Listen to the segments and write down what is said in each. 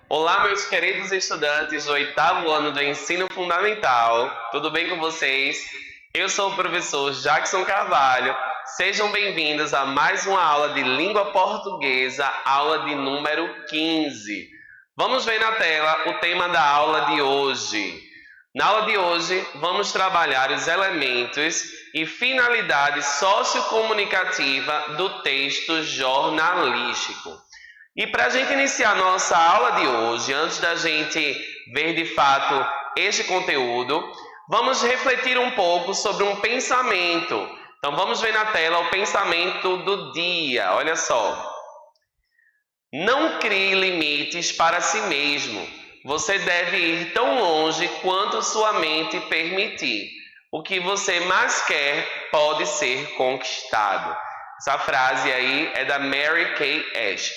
Olá, meus queridos estudantes do oitavo ano do ensino fundamental, tudo bem com vocês? Eu sou o professor Jackson Carvalho. Sejam bem-vindos a mais uma aula de língua portuguesa, aula de número 15. Vamos ver na tela o tema da aula de hoje. Na aula de hoje, vamos trabalhar os elementos e finalidade sociocomunicativa do texto jornalístico. E para a gente iniciar nossa aula de hoje, antes da gente ver de fato este conteúdo, vamos refletir um pouco sobre um pensamento. Então vamos ver na tela o pensamento do dia. Olha só. Não crie limites para si mesmo. Você deve ir tão longe quanto sua mente permitir. O que você mais quer pode ser conquistado. Essa frase aí é da Mary Kay Ash.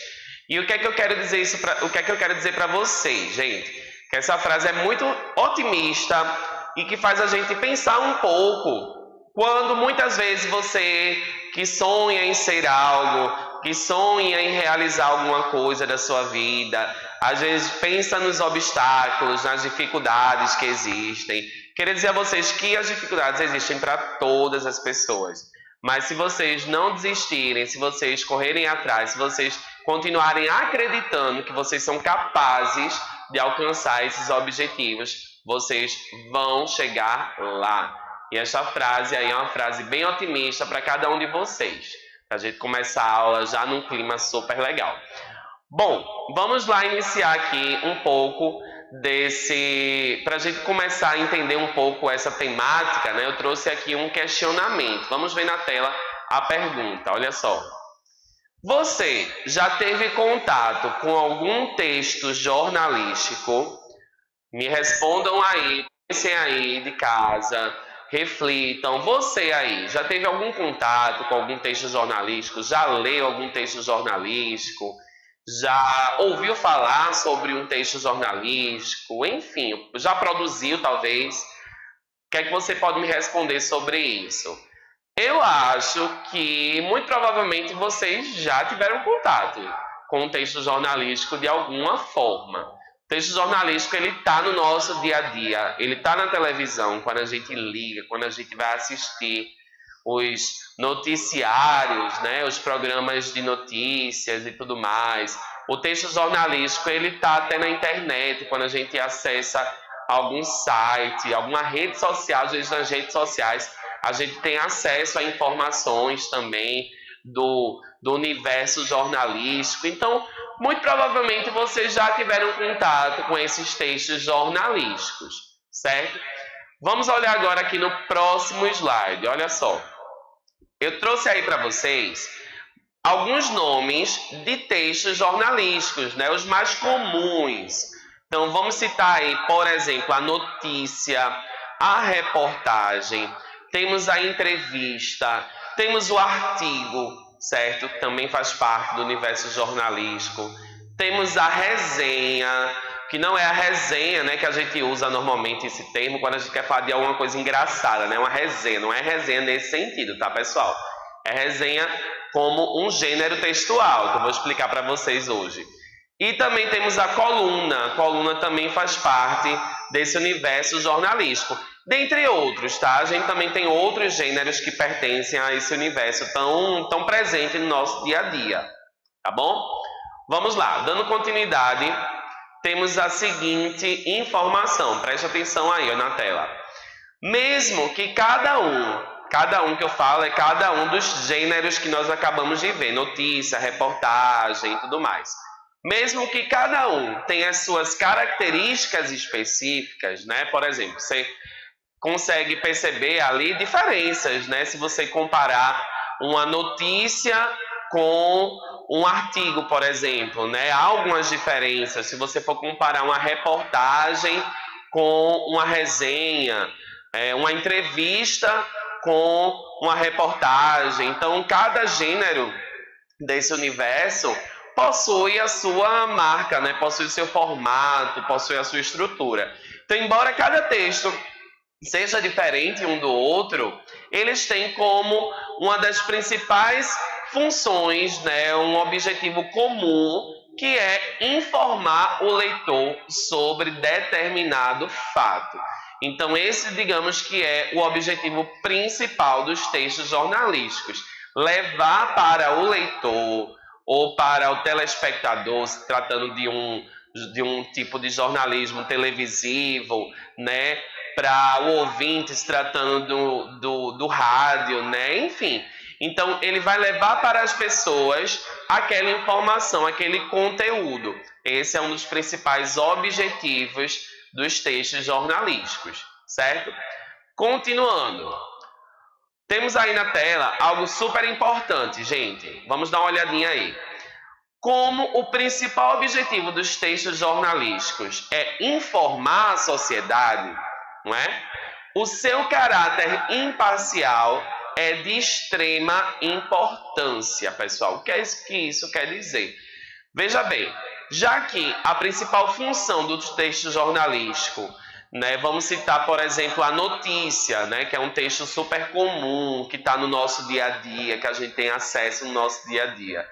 E o que é que eu quero dizer para vocês, gente? Que essa frase é muito otimista e que faz a gente pensar um pouco quando muitas vezes você que sonha em ser algo, que sonha em realizar alguma coisa da sua vida, às vezes pensa nos obstáculos, nas dificuldades que existem. Quero dizer a vocês que as dificuldades existem para todas as pessoas. Mas se vocês não desistirem, se vocês correrem atrás, se vocês continuarem acreditando que vocês são capazes de alcançar esses objetivos, vocês vão chegar lá. E essa frase aí é uma frase bem otimista para cada um de vocês. Para a gente começar a aula já num clima super legal. Bom, vamos lá iniciar aqui um pouco para a gente começar a entender um pouco essa temática, né? Eu trouxe aqui um questionamento. Vamos ver na tela a pergunta, olha só. Você já teve contato com algum texto jornalístico? Me respondam aí, pensem aí de casa, reflitam. Você aí, já teve algum contato com algum texto jornalístico? Já leu algum texto jornalístico? Já ouviu falar sobre um texto jornalístico? Enfim, já produziu talvez? O que é que você pode me responder sobre isso? Eu acho que muito provavelmente vocês já tiveram contato com o texto jornalístico de alguma forma. O texto jornalístico ele está no nosso dia a dia, ele está na televisão, quando a gente liga, quando a gente vai assistir os noticiários, né, os programas de notícias e tudo mais. O texto jornalístico ele está até na internet, quando a gente acessa algum site, alguma rede social, às vezes nas redes sociais, a gente tem acesso a informações também do universo jornalístico. Então, muito provavelmente vocês já tiveram contato com esses textos jornalísticos, certo? Vamos olhar agora aqui no próximo slide, olha só. Eu trouxe aí para vocês alguns nomes de textos jornalísticos, né? Os mais comuns. Então, vamos citar aí, por exemplo, a notícia, a reportagem, temos a entrevista, temos o artigo, certo? Também faz parte do universo jornalístico. Temos a resenha, que não é a resenha, né, que a gente usa normalmente esse termo quando a gente quer falar de alguma coisa engraçada, né? Uma resenha, não é resenha nesse sentido, tá, pessoal? É resenha como um gênero textual, que eu vou explicar para vocês hoje. E também temos a coluna também faz parte desse universo jornalístico. Dentre outros, tá? A gente também tem outros gêneros que pertencem a esse universo tão presente no nosso dia a dia, tá bom? Vamos lá, dando continuidade, temos a seguinte informação, preste atenção aí ó, na tela. Mesmo que cada um que eu falo é cada um dos gêneros que nós acabamos de ver, notícia, reportagem e tudo mais. Mesmo que cada um tenha as suas características específicas, né? Por exemplo, você consegue perceber ali diferenças, né? Se você comparar uma notícia com um artigo, por exemplo, né? Há algumas diferenças. Se você for comparar uma reportagem com uma resenha, uma entrevista com uma reportagem. Então, cada gênero desse universo possui a sua marca, né? Possui o seu formato, possui a sua estrutura. Então, embora cada texto seja diferente um do outro, eles têm como uma das principais funções, né, um objetivo comum, que é informar o leitor sobre determinado fato. Então, esse, digamos que é o objetivo principal dos textos jornalísticos. Levar para o leitor ou para o telespectador, se tratando de um tipo de jornalismo televisivo, né? Para o ouvinte, se tratando do rádio, né? Enfim. Então, ele vai levar para as pessoas aquela informação, aquele conteúdo. Esse é um dos principais objetivos dos textos jornalísticos, certo? Continuando. Temos aí na tela algo super importante, gente. Vamos dar uma olhadinha aí. Como o principal objetivo dos textos jornalísticos é informar a sociedade, não é? O seu caráter imparcial é de extrema importância, pessoal. O que é isso que isso quer dizer? Veja bem, já que a principal função do texto jornalístico, né, vamos citar, por exemplo, a notícia, né, que é um texto super comum, que está no nosso dia a dia, que a gente tem acesso no nosso dia a dia.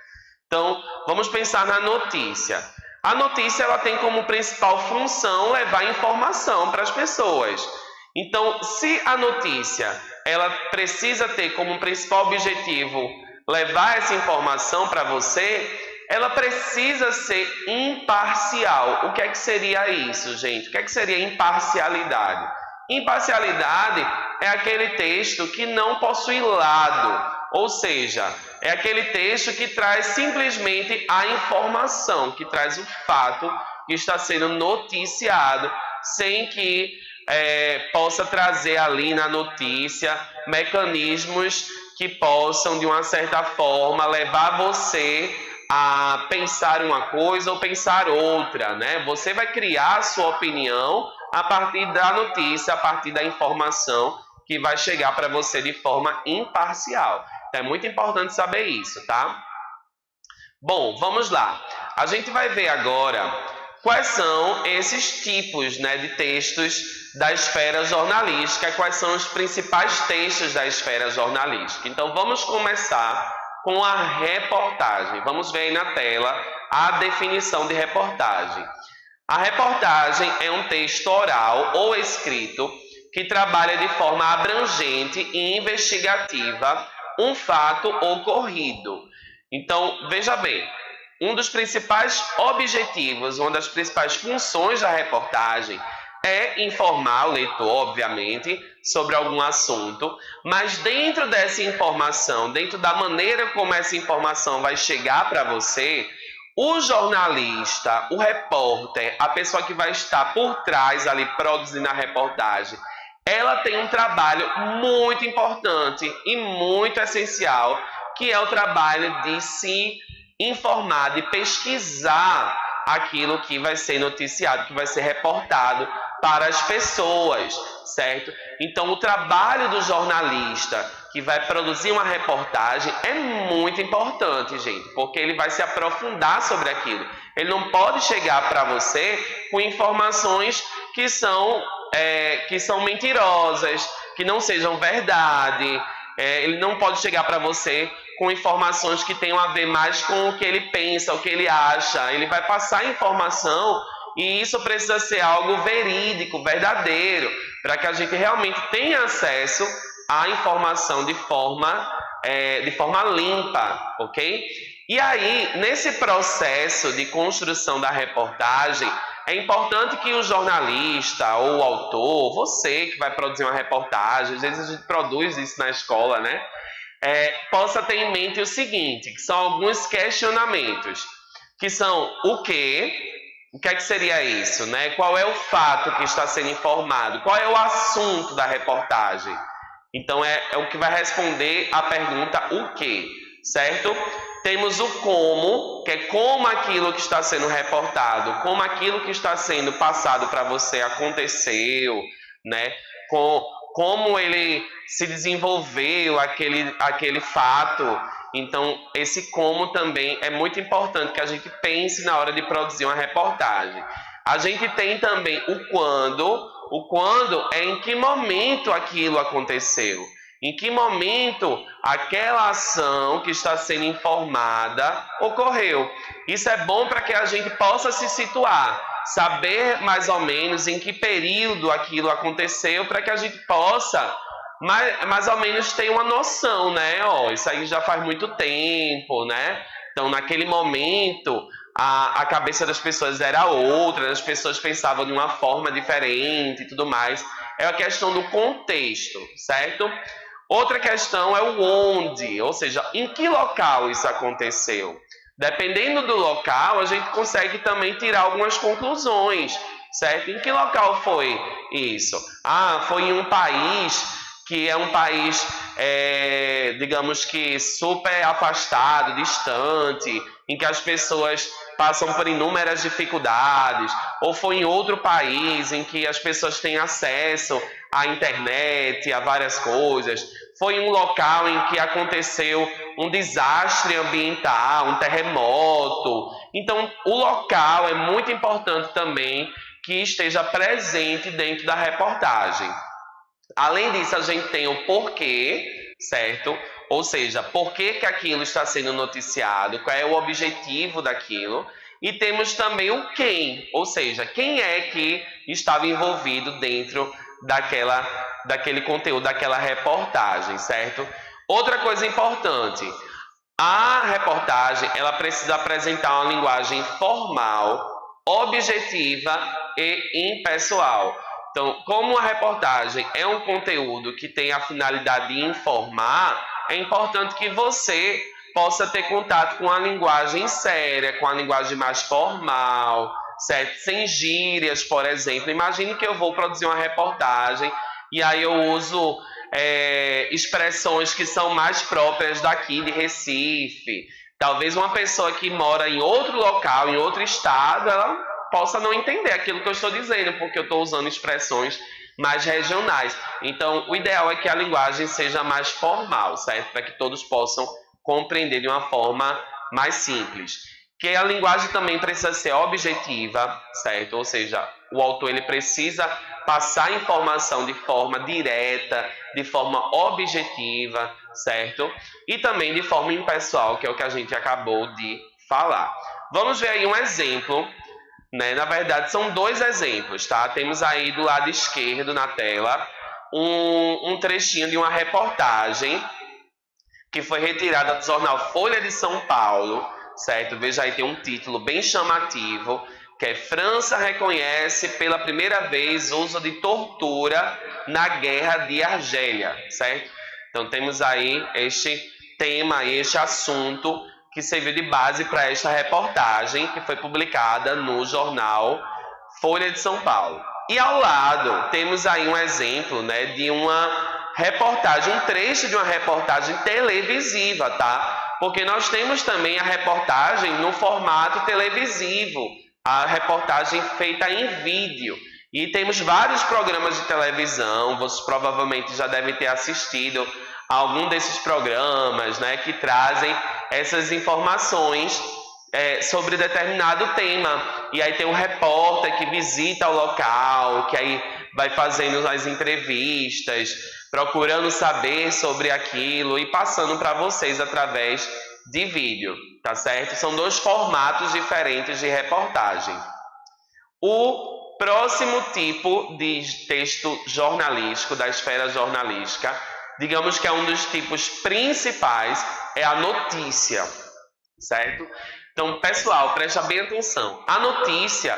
Então, vamos pensar na notícia. A notícia ela tem como principal função levar informação para as pessoas. Então, se a notícia ela precisa ter como principal objetivo levar essa informação para você, ela precisa ser imparcial. O que é que seria isso, gente? O que é que seria imparcialidade? Imparcialidade é aquele texto que não possui lado, ou seja, é aquele texto que traz simplesmente a informação, que traz o fato que está sendo noticiado, sem que possa trazer ali na notícia mecanismos que possam, de uma certa forma, levar você a pensar uma coisa ou pensar outra, né? Você vai criar a sua opinião a partir da notícia, a partir da informação que vai chegar para você de forma imparcial. Então, é muito importante saber isso, tá? Bom, vamos lá. A gente vai ver agora quais são esses tipos, né, de textos da esfera jornalística, quais são os principais textos da esfera jornalística. Então, vamos começar com a reportagem. Vamos ver aí na tela a definição de reportagem. A reportagem é um texto oral ou escrito que trabalha de forma abrangente e investigativa um fato ocorrido. Então, veja bem, um dos principais objetivos, uma das principais funções da reportagem é informar o leitor, obviamente, sobre algum assunto, mas dentro dessa informação, dentro da maneira como essa informação vai chegar para você, o jornalista, o repórter, a pessoa que vai estar por trás ali produzindo a reportagem, ela tem um trabalho muito importante e muito essencial, que é o trabalho de se informar, de pesquisar aquilo que vai ser noticiado, que vai ser reportado para as pessoas, certo? Então, o trabalho do jornalista que vai produzir uma reportagem é muito importante, gente, porque ele vai se aprofundar sobre aquilo. Ele não pode chegar para você com informações que são mentirosas, que não sejam verdade. Ele não pode chegar para você com informações que tenham a ver mais com o que ele pensa, o que ele acha. Ele vai passar informação e isso precisa ser algo verídico, verdadeiro, para que a gente realmente tenha acesso à informação de forma limpa, ok? E aí, nesse processo de construção da reportagem, é importante que o jornalista ou o autor, você que vai produzir uma reportagem, às vezes a gente produz isso na escola, né? Possa ter em mente o seguinte, que são alguns questionamentos, que são o quê? O que é que seria isso, né? Qual é o fato que está sendo informado? Qual é o assunto da reportagem? Então, é o que vai responder a pergunta o quê, certo? Temos o como, que é como aquilo que está sendo reportado, como aquilo que está sendo passado para você aconteceu, né? Como ele se desenvolveu, aquele fato. Então, esse como também é muito importante que a gente pense na hora de produzir uma reportagem. A gente tem também o quando é em que momento aquilo aconteceu. Em que momento aquela ação que está sendo informada ocorreu. Isso é bom para que a gente possa se situar, saber mais ou menos em que período aquilo aconteceu, para que a gente possa mais ou menos ter uma noção, né? Isso aí já faz muito tempo, né? Então, naquele momento, a cabeça das pessoas era outra, as pessoas pensavam de uma forma diferente e tudo mais. É a questão do contexto, certo? Outra questão é o onde, ou seja, em que local isso aconteceu. Dependendo do local, a gente consegue também tirar algumas conclusões, certo? Em que local foi isso? Foi em um país que é um país, digamos que super afastado, distante, em que as pessoas passam por inúmeras dificuldades, ou foi em outro país em que as pessoas têm acesso à internet, a várias coisas, foi em um local em que aconteceu um desastre ambiental, um terremoto. Então, o local é muito importante também que esteja presente dentro da reportagem. Além disso, a gente tem o porquê, certo? Ou seja, por que aquilo está sendo noticiado, qual é o objetivo daquilo. E temos também o quem, ou seja, quem é que estava envolvido dentro daquele conteúdo, daquela reportagem, certo? Outra coisa importante, a reportagem ela precisa apresentar uma linguagem formal, objetiva e impessoal. Então, como a reportagem é um conteúdo que tem a finalidade de informar, é importante que você possa ter contato com a linguagem séria, com a linguagem mais formal, certo? Sem gírias, por exemplo. Imagine que eu vou produzir uma reportagem e aí eu uso expressões que são mais próprias daqui de Recife. Talvez uma pessoa que mora em outro local, em outro estado, ela possa não entender aquilo que eu estou dizendo, porque eu estou usando expressões mais regionais. Então, o ideal é que a linguagem seja mais formal, certo? Para que todos possam compreender de uma forma mais simples. Que a linguagem também precisa ser objetiva, certo? Ou seja, o autor ele precisa passar informação de forma direta, de forma objetiva, certo? E também de forma impessoal, que é o que a gente acabou de falar. Vamos ver aí um exemplo, né? Na verdade, são dois exemplos, tá? Temos aí do lado esquerdo na tela um trechinho de uma reportagem que foi retirada do jornal Folha de São Paulo, certo? Veja aí, tem um título bem chamativo, que é França reconhece pela primeira vez uso de tortura na guerra de Argélia, certo? Então temos aí este tema, este assunto que serviu de base para esta reportagem que foi publicada no jornal Folha de São Paulo. E ao lado temos aí um exemplo, né, de uma reportagem, um trecho de uma reportagem televisiva, tá? Porque nós temos também a reportagem no formato televisivo, a reportagem feita em vídeo. E temos vários programas de televisão, vocês provavelmente já devem ter assistido a algum desses programas, né, que trazem essas informações sobre determinado tema. E aí tem um repórter que visita o local, que aí vai fazendo as entrevistas, procurando saber sobre aquilo e passando para vocês através de vídeo, tá certo? São dois formatos diferentes de reportagem. O próximo tipo de texto jornalístico, da esfera jornalística, digamos que é um dos tipos principais, é a notícia, certo? Então, pessoal, presta bem atenção. A notícia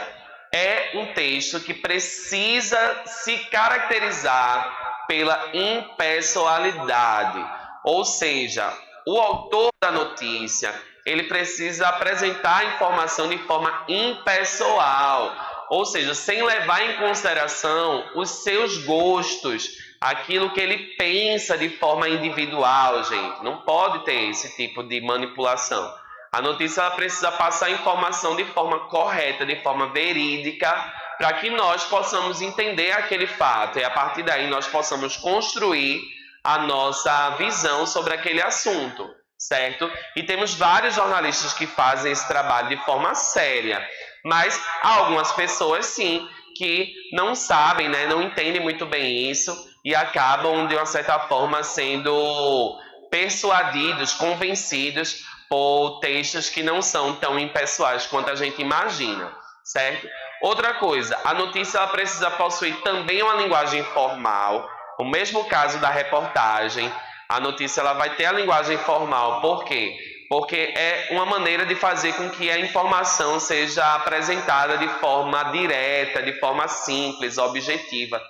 é um texto que precisa se caracterizar pela impessoalidade, ou seja, o autor da notícia, ele precisa apresentar a informação de forma impessoal, ou seja, sem levar em consideração os seus gostos, aquilo que ele pensa de forma individual, gente. Não pode ter esse tipo de manipulação. A notícia ela precisa passar a informação de forma correta, de forma verídica, para que nós possamos entender aquele fato e a partir daí nós possamos construir a nossa visão sobre aquele assunto, certo? E temos vários jornalistas que fazem esse trabalho de forma séria, mas há algumas pessoas sim que não sabem, né, não entendem muito bem isso e acabam, de uma certa forma, sendo persuadidos, convencidos por textos que não são tão impessoais quanto a gente imagina, certo? Outra coisa, a notícia ela precisa possuir também uma linguagem formal. O mesmo caso da reportagem, a notícia ela vai ter a linguagem formal. Por quê? Porque é uma maneira de fazer com que a informação seja apresentada de forma direta, de forma simples, objetiva,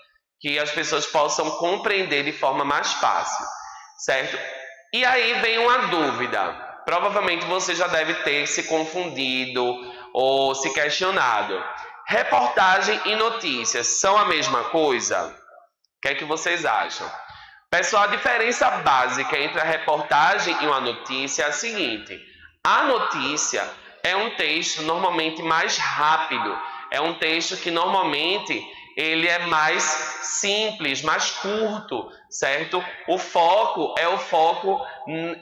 que as pessoas possam compreender de forma mais fácil, certo? E aí vem uma dúvida. Provavelmente você já deve ter se confundido ou se questionado. Reportagem e notícias são a mesma coisa? O que é que vocês acham? Pessoal, a diferença básica entre a reportagem e uma notícia é a seguinte. A notícia é um texto normalmente mais rápido. É um texto que normalmente ele é mais simples, mais curto, certo? O foco é o foco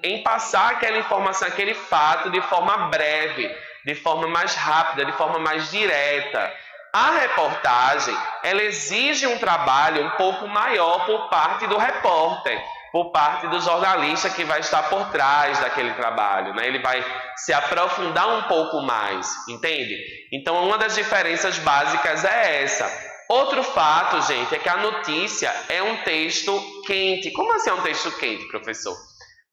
em passar aquela informação, aquele fato de forma breve, de forma mais rápida, de forma mais direta. A reportagem, ela exige um trabalho um pouco maior por parte do repórter, por parte do jornalista que vai estar por trás daquele trabalho, né? Ele vai se aprofundar um pouco mais, entende? Então, uma das diferenças básicas é essa. Outro fato, gente, é que a notícia é um texto quente. Como assim é um texto quente, professor?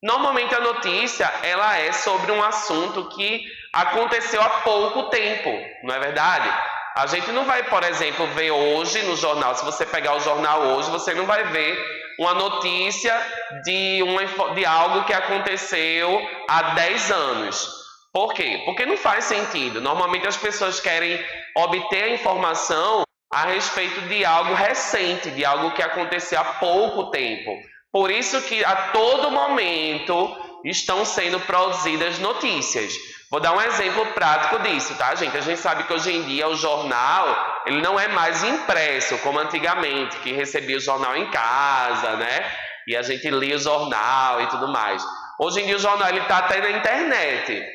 Normalmente a notícia, ela é sobre um assunto que aconteceu há pouco tempo, não é verdade? A gente não vai, por exemplo, ver hoje no jornal, se você pegar o jornal hoje, você não vai ver uma notícia de algo que aconteceu há 10 anos. Por quê? Porque não faz sentido. Normalmente as pessoas querem obter a informação a respeito de algo recente, de algo que aconteceu há pouco tempo. Por isso que a todo momento estão sendo produzidas notícias. Vou dar um exemplo prático disso, tá, gente? A gente sabe que hoje em dia o jornal, ele não é mais impresso, como antigamente, que recebia o jornal em casa, né? E a gente lia o jornal e tudo mais. Hoje em dia o jornal está até na internet.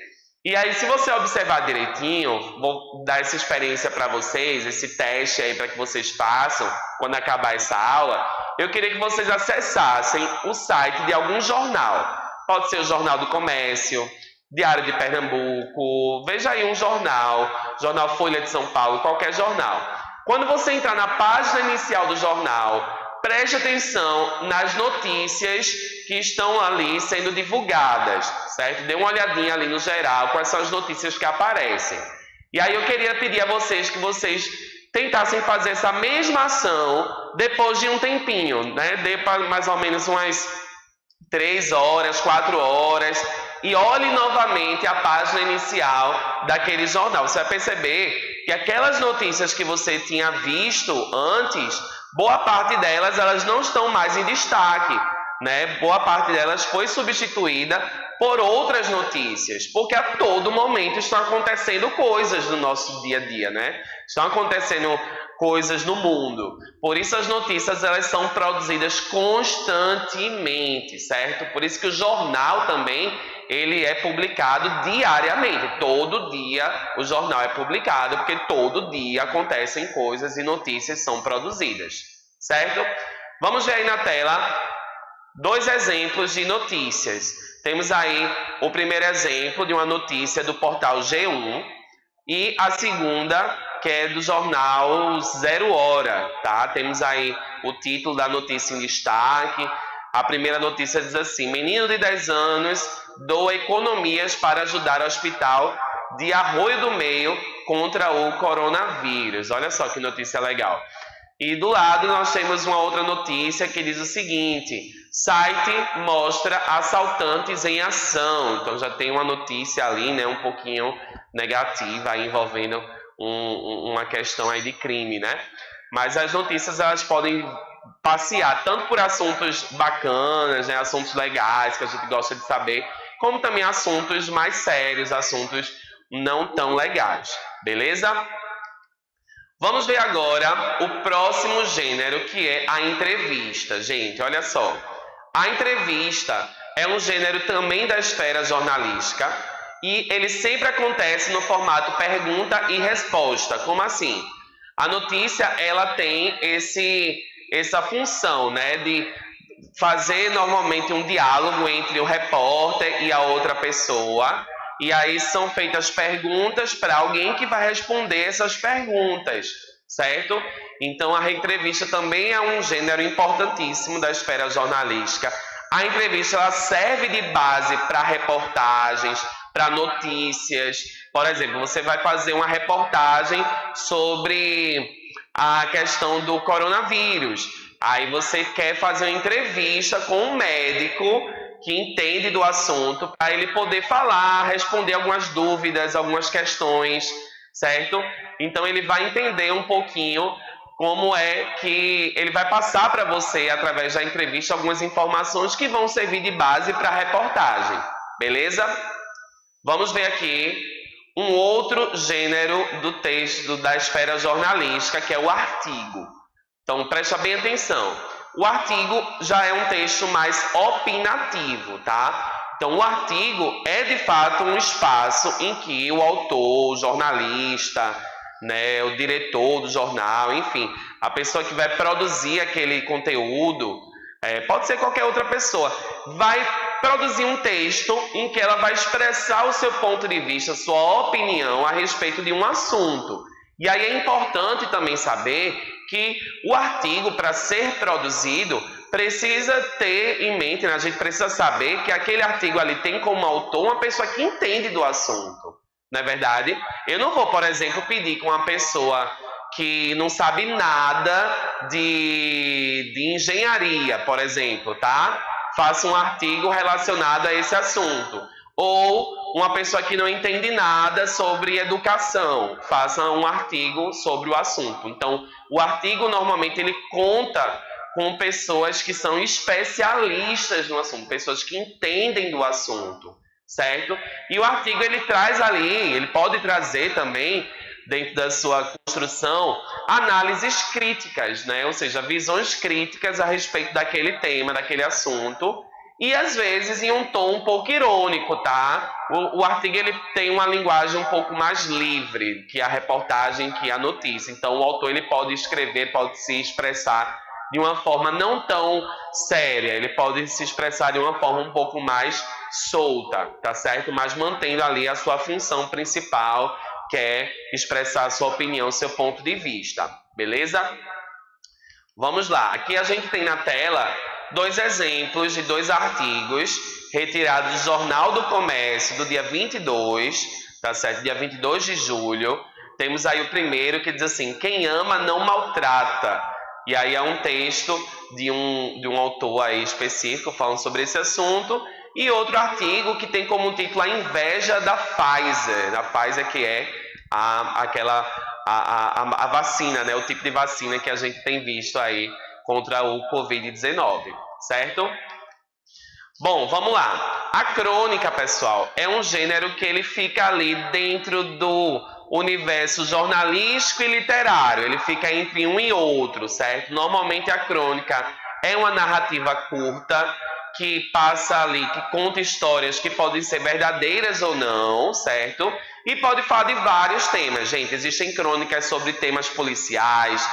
E aí, se você observar direitinho, vou dar essa experiência para vocês, esse teste aí para que vocês façam quando acabar essa aula. Eu queria que vocês acessassem o site de algum jornal. Pode ser o Jornal do Comércio, Diário de Pernambuco, veja aí um jornal, Jornal Folha de São Paulo, qualquer jornal. Quando você entrar na página inicial do jornal, preste atenção nas notícias que estão ali sendo divulgadas, certo? Dê uma olhadinha ali no geral, quais são as notícias que aparecem. E aí eu queria pedir a vocês que vocês tentassem fazer essa mesma ação depois de um tempinho, né? Dê para mais ou menos umas 3 horas, 4 horas, e olhe novamente a página inicial daquele jornal. Você vai perceber que aquelas notícias que você tinha visto antes, boa parte delas elas não estão mais em destaque, né? Boa parte delas foi substituída por outras notícias, porque a todo momento estão acontecendo coisas no nosso dia a dia, né? Estão acontecendo coisas no mundo. Por isso as notícias elas são produzidas constantemente, certo? Por isso que o jornal também ele é publicado diariamente. Todo dia o jornal é publicado, porque todo dia acontecem coisas e notícias são produzidas, certo? Vamos ver aí na tela 2 exemplos de notícias. Temos aí o primeiro exemplo de uma notícia do portal G1 e a segunda que é do jornal 0 Hora, tá? Temos aí o título da notícia em destaque. A primeira notícia diz assim: menino de 10 anos doa economias para ajudar o hospital de Arroio do Meio contra o coronavírus. Olha só que notícia legal. E do lado nós temos uma outra notícia que diz o seguinte: site mostra assaltantes em ação. Então já tem uma notícia ali, né, um pouquinho negativa aí, envolvendo uma questão aí de crime, né? Mas as notícias elas podem passear tanto por assuntos bacanas, né, assuntos legais que a gente gosta de saber, como também assuntos mais sérios, assuntos não tão legais, beleza? Vamos ver agora o próximo gênero, que é a entrevista. Gente, olha só. A entrevista é um gênero também da esfera jornalística e ele sempre acontece no formato pergunta e resposta. Como assim? A notícia ela tem essa função, né, de fazer normalmente um diálogo entre o repórter e a outra pessoa. E aí são feitas perguntas para alguém que vai responder essas perguntas, certo? Então a entrevista também é um gênero importantíssimo da esfera jornalística. A entrevista ela serve de base para reportagens, para notícias. Por exemplo, você vai fazer uma reportagem sobre a questão do coronavírus. Aí você quer fazer uma entrevista com um médico que entende do assunto para ele poder falar, responder algumas dúvidas, algumas questões, certo? Então ele vai entender um pouquinho como é que ele vai passar para você, através da entrevista, algumas informações que vão servir de base para a reportagem, beleza? Vamos ver aqui um outro gênero do texto da esfera jornalística, que é o artigo. Então, presta bem atenção. O artigo já é um texto mais opinativo, tá? Então, o artigo é, de fato, um espaço em que o autor, o jornalista, né, o diretor do jornal, enfim, a pessoa que vai produzir aquele conteúdo, pode ser qualquer outra pessoa, vai produzir um texto em que ela vai expressar o seu ponto de vista, sua opinião a respeito de um assunto. E aí é importante também saber que o artigo, para ser produzido, precisa ter em mente, né? A gente precisa saber que aquele artigo ali tem como autor uma pessoa que entende do assunto, não é verdade? Eu não vou, por exemplo, pedir que uma pessoa que não sabe nada de engenharia, por exemplo, tá? Faça um artigo relacionado a esse assunto. Ou uma pessoa que não entende nada sobre educação, faça um artigo sobre o assunto. Então, o artigo normalmente ele conta com pessoas que são especialistas no assunto, pessoas que entendem do assunto, certo? E o artigo ele traz ali, ele pode trazer também, dentro da sua construção, análises críticas, né? Ou seja, visões críticas a respeito daquele tema, daquele assunto, e às vezes em um tom um pouco irônico, tá? O artigo ele tem uma linguagem um pouco mais livre que a reportagem, que a notícia. Então o autor ele pode escrever, pode se expressar de uma forma não tão séria, ele pode se expressar de uma forma um pouco mais solta, tá certo? Mas mantendo ali a sua função principal, que é expressar a sua opinião, seu ponto de vista, beleza? Vamos lá, aqui a gente tem na tela 2 exemplos de 2 artigos retirados do Jornal do Comércio do dia 22, tá certo? Dia 22 de julho. Temos aí o primeiro que diz assim: quem ama não maltrata. E aí é um texto de um autor aí específico falando sobre esse assunto. E outro artigo que tem como título A Inveja da Pfizer. A Pfizer que é a vacina, né? O tipo de vacina que a gente tem visto aí contra o Covid-19, certo? Bom, vamos lá. A crônica, pessoal, é um gênero que ele fica ali dentro do universo jornalístico e literário. Ele fica entre um e outro, certo? Normalmente a crônica é uma narrativa curta que passa ali, que conta histórias que podem ser verdadeiras ou não, certo? E pode falar de vários temas, gente. Existem crônicas sobre temas policiais,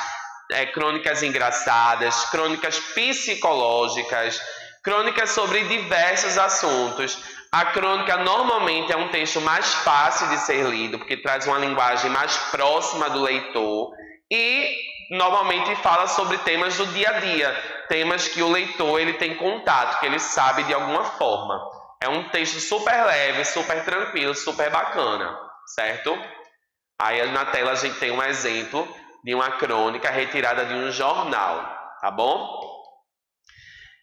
crônicas engraçadas, crônicas psicológicas, crônicas sobre diversos assuntos. A crônica normalmente é um texto mais fácil de ser lido, porque traz uma linguagem mais próxima do leitor e normalmente fala sobre temas do dia a dia, temas que o leitor ele tem contato, que ele sabe de alguma forma. É um texto super leve, super tranquilo, super bacana, certo? Aí na tela a gente tem um exemplo de uma crônica retirada de um jornal, tá bom?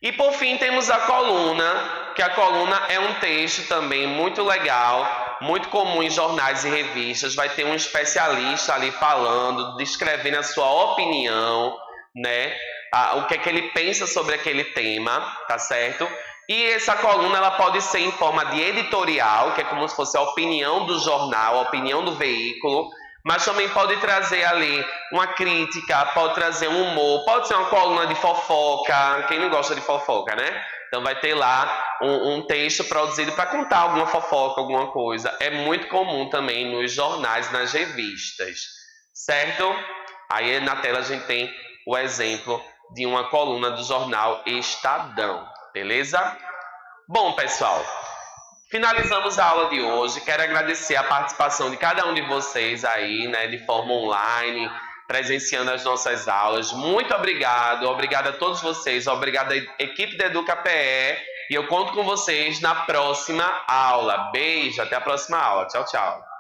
E por fim temos a coluna, que a coluna é um texto também muito legal, muito comum em jornais e revistas. Vai ter um especialista ali falando, descrevendo a sua opinião, né? O que é que ele pensa sobre aquele tema, tá certo? E essa coluna ela pode ser em forma de editorial, que é como se fosse a opinião do jornal, a opinião do veículo, mas também pode trazer ali uma crítica, pode trazer um humor, pode ser uma coluna de fofoca, quem não gosta de fofoca, né? Então vai ter lá um texto produzido para contar alguma fofoca, alguma coisa. É muito comum também nos jornais, nas revistas, certo? Aí na tela a gente tem o exemplo de uma coluna do jornal Estadão, beleza? Bom, pessoal, finalizamos a aula de hoje. Quero agradecer a participação de cada um de vocês aí, né, de forma online, presenciando as nossas aulas. Muito obrigado, obrigado a todos vocês, obrigado à equipe da Educa PE, e eu conto com vocês na próxima aula. Beijo, até a próxima aula. Tchau, tchau.